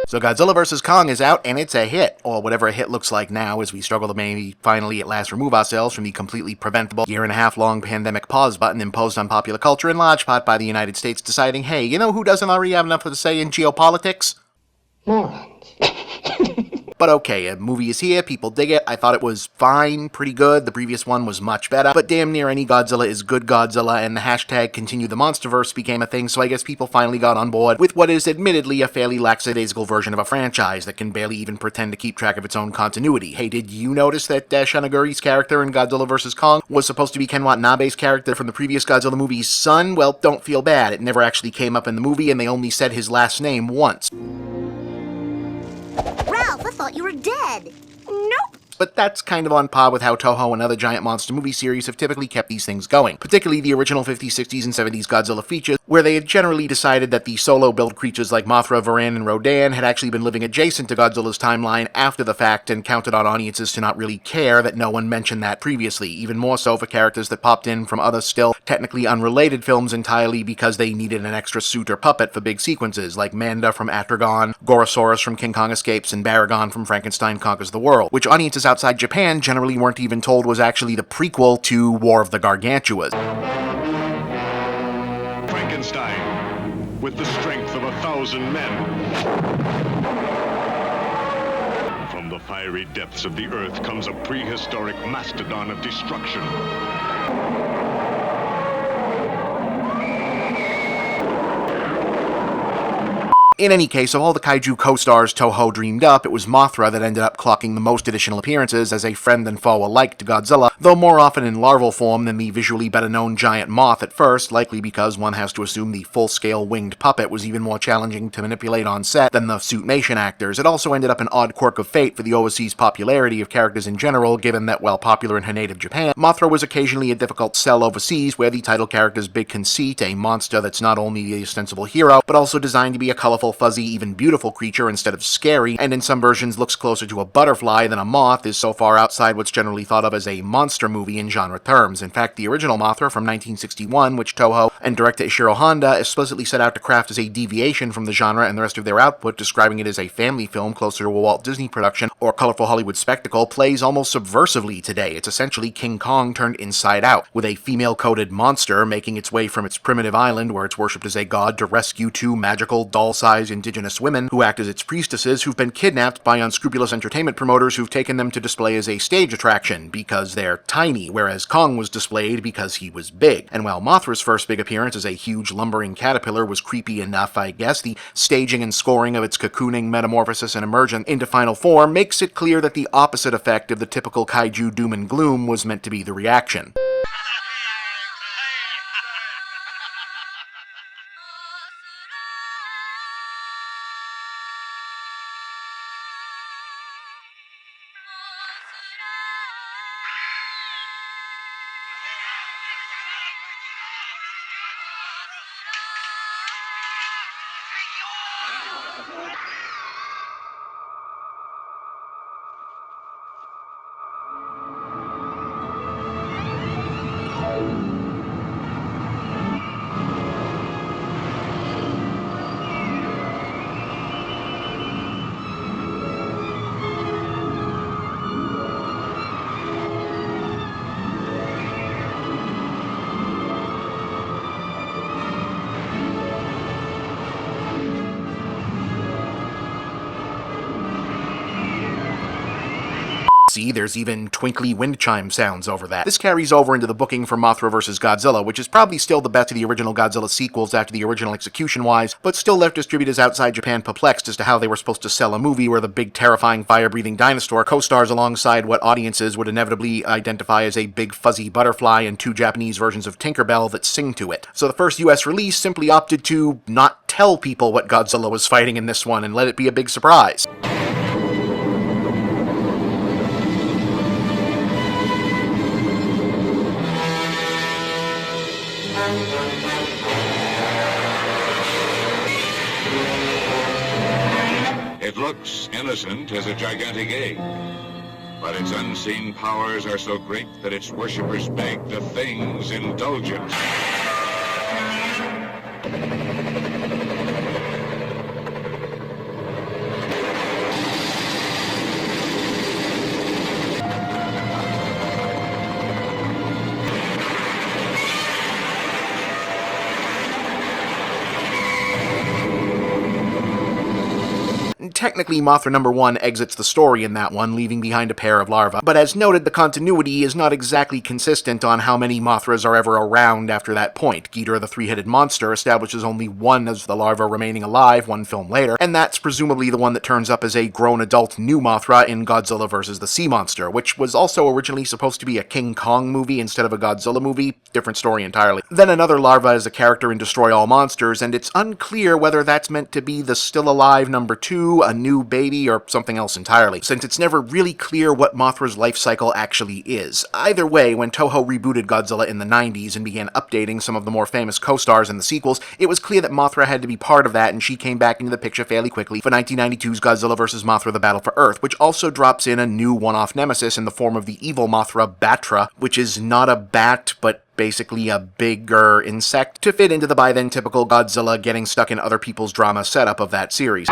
So Godzilla vs. Kong is out, and it's a hit, or whatever a hit looks like now as we struggle to maybe finally at last remove ourselves from the completely preventable year-and-a-half-long pandemic pause button imposed on popular culture in large part by the United States deciding, hey, you know who doesn't already have enough to say in geopolitics? Morons. But okay, a movie is here, people dig it, I thought it was fine, pretty good, the previous one was much better, but damn near any Godzilla is good Godzilla, and the hashtag continue the Monsterverse became a thing, so I guess people finally got on board with what is admittedly a fairly lackadaisical version of a franchise that can barely even pretend to keep track of its own continuity. Hey, did you notice that Shanaguri's character in Godzilla vs. Kong was supposed to be Ken Watanabe's character from the previous Godzilla movie's son? Well, don't feel bad, it never actually came up in the movie, and they only said his last name once. Ralph, I thought you were dead. Nope. But that's kind of on par with how Toho and other giant monster movie series have typically kept these things going, particularly the original 50s, 60s, and 70s Godzilla features, where they had generally decided that the solo-build creatures like Mothra, Varan, and Rodan had actually been living adjacent to Godzilla's timeline after the fact and counted on audiences to not really care that no one mentioned that previously, even more so for characters that popped in from other still technically unrelated films entirely because they needed an extra suit or puppet for big sequences, like Manda from Atragon, Gorosaurus from King Kong Escapes, and Baragon from Frankenstein Conquers the World, which audiences outside Japan generally weren't even told was actually the prequel to War of the Gargantuas. Frankenstein, with the strength of 1,000 men. From the fiery depths of the earth comes a prehistoric mastodon of destruction. In any case, of all the kaiju co-stars Toho dreamed up, it was Mothra that ended up clocking the most additional appearances as a friend and foe alike to Godzilla, though more often in larval form than the visually better-known giant moth at first, likely because one has to assume the full-scale winged puppet was even more challenging to manipulate on set than the suitmation actors. It also ended up an odd quirk of fate for the overseas popularity of characters in general, given that, while popular in her native Japan, Mothra was occasionally a difficult sell overseas, where the title character's big conceit, a monster that's not only the ostensible hero, but also designed to be a colorful, fuzzy, even beautiful creature instead of scary, and in some versions looks closer to a butterfly than a moth, is so far outside what's generally thought of as a monster movie in genre terms. In fact, the original Mothra from 1961, which Toho and director Ishiro Honda explicitly set out to craft as a deviation from the genre and the rest of their output, describing it as a family film closer to a Walt Disney production or colorful Hollywood spectacle, plays almost subversively today. It's essentially King Kong turned inside out, with a female-coded monster making its way from its primitive island, where it's worshipped as a god, to rescue two magical, doll-sized indigenous women who act as its priestesses, who've been kidnapped by unscrupulous entertainment promoters who've taken them to display as a stage attraction because they're tiny, whereas Kong was displayed because he was big. And while Mothra's first big appearance as a huge lumbering caterpillar was creepy enough, I guess, the staging and scoring of its cocooning, metamorphosis, and emergence into final form makes it clear that the opposite effect of the typical kaiju doom and gloom was meant to be the reaction. See, there's even twinkly wind chime sounds over that. This carries over into the booking for Mothra vs. Godzilla, which is probably still the best of the original Godzilla sequels after the original execution-wise, but still left distributors outside Japan perplexed as to how they were supposed to sell a movie where the big, terrifying, fire-breathing dinosaur co-stars alongside what audiences would inevitably identify as a big, fuzzy butterfly and two Japanese versions of Tinkerbell that sing to it. So the first US release simply opted to not tell people what Godzilla was fighting in this one and let it be a big surprise. It looks innocent as a gigantic egg, but its unseen powers are so great that its worshippers beg the thing's indulgence. Technically, Mothra number 1 exits the story in that one, leaving behind a pair of larvae, but as noted, the continuity is not exactly consistent on how many Mothras are ever around after that point. Ghidorah the three-headed monster establishes only one of the larvae remaining alive one film later, and that's presumably the one that turns up as a grown adult new Mothra in Godzilla vs. the Sea Monster, which was also originally supposed to be a King Kong movie instead of a Godzilla movie. Different story entirely. Then another larva is a character in Destroy All Monsters, and it's unclear whether that's meant to be the still alive number 2, a new baby, or something else entirely, since it's never really clear what Mothra's life cycle actually is. Either way, when Toho rebooted Godzilla in the 90s and began updating some of the more famous co-stars in the sequels, it was clear that Mothra had to be part of that, and she came back into the picture fairly quickly for 1992's Godzilla vs. Mothra: The Battle for Earth, which also drops in a new one-off nemesis in the form of the evil Mothra, Batra, which is not a bat, but basically a bigger insect, to fit into the by then typical Godzilla getting stuck in other people's drama setup of that series.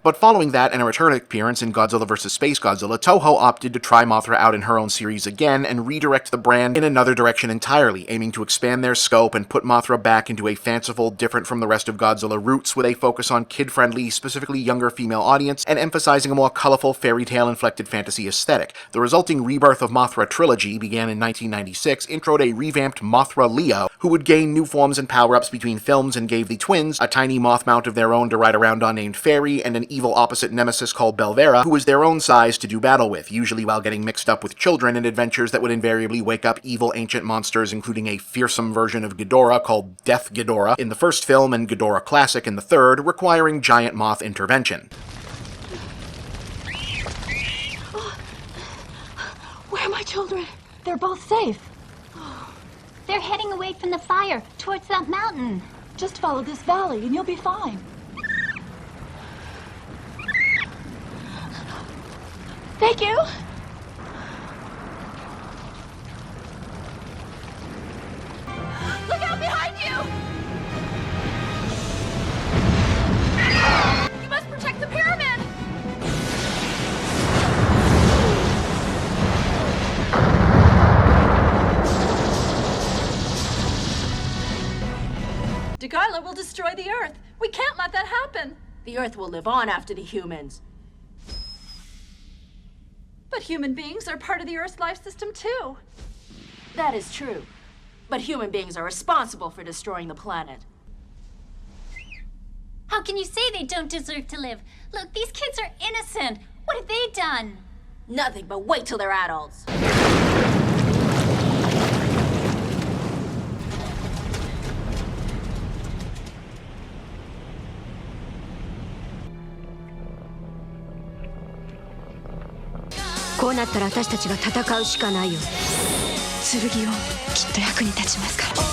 But following that and a return appearance in Godzilla vs. Space Godzilla, Toho opted to try Mothra out in her own series again and redirect the brand in another direction entirely, aiming to expand their scope and put Mothra back into a fanciful, different from the rest of Godzilla roots, with a focus on kid-friendly, specifically younger female audience, and emphasizing a more colorful, fairy tale-inflected fantasy aesthetic. The resulting Rebirth of Mothra trilogy began in 1996, introed a revamped Mothra Leo, who would gain new forms and power-ups between films, and gave the twins a tiny moth mount of their own to ride around on named Fairy, and an evil opposite nemesis called Belvera, who was their own size to do battle with, usually while getting mixed up with children in adventures that would invariably wake up evil ancient monsters, including a fearsome version of Ghidorah called Death Ghidorah in the first film and Ghidorah Classic in the third, requiring giant moth intervention. Where are my children? They're both safe. They're heading away from the fire, towards that mountain. Just follow this valley and you'll be fine. Thank you. Look out behind you! You must protect the pyramid! Godzilla will destroy the Earth. We can't let that happen. The Earth will live on after the humans. But human beings are part of the Earth's life system too. That is true. But human beings are responsible for destroying the planet. How can you say they don't deserve to live? Look, these kids are innocent. What have they done? Nothing, but wait till they're adults.こうなったら私たちが戦うしかないよ。剣をきっと役に立ちますから。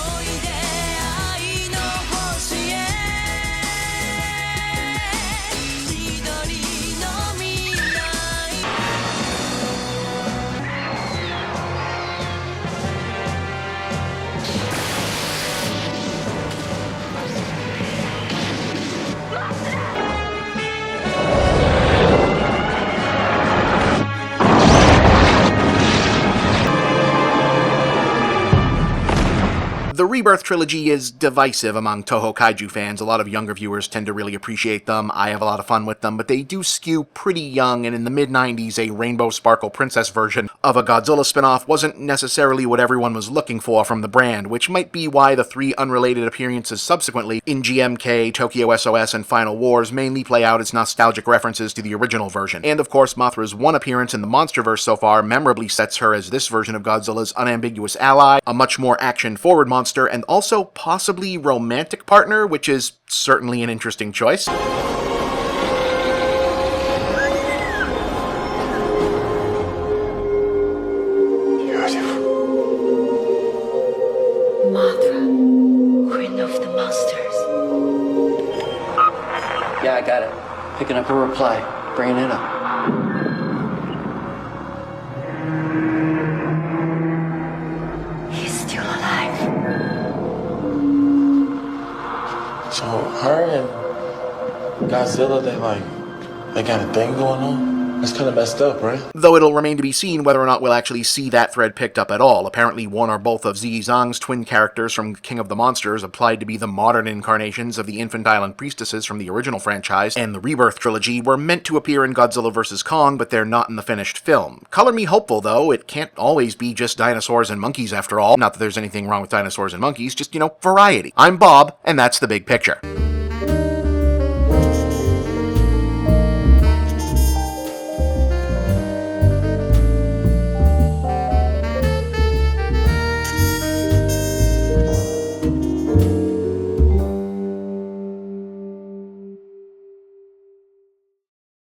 The Rebirth trilogy is divisive among Toho kaiju fans. A lot of younger viewers tend to really appreciate them. I have a lot of fun with them, but they do skew pretty young, and in the mid-90s, a Rainbow Sparkle Princess version of a Godzilla spin-off wasn't necessarily what everyone was looking for from the brand, which might be why the three unrelated appearances subsequently in GMK, Tokyo SOS, and Final Wars mainly play out as nostalgic references to the original version. And of course, Mothra's one appearance in the Monsterverse so far memorably sets her as this version of Godzilla's unambiguous ally, a much more action-forward monster, and also possibly romantic partner, which is certainly an interesting choice. I got it. Picking up a reply. Bringing it up. He's still alive. So her and Godzilla, they got a thing going on? That's kind of messed up, right? Though it'll remain to be seen whether or not we'll actually see that thread picked up at all. Apparently one or both of Zi Zhang's twin characters from King of the Monsters applied to be the modern incarnations of the infantile and priestesses from the original franchise, and the Rebirth trilogy were meant to appear in Godzilla vs. Kong, but they're not in the finished film. Color me hopeful, though. It can't always be just dinosaurs and monkeys after all. Not that there's anything wrong with dinosaurs and monkeys, just, variety. I'm Bob, and that's the big picture.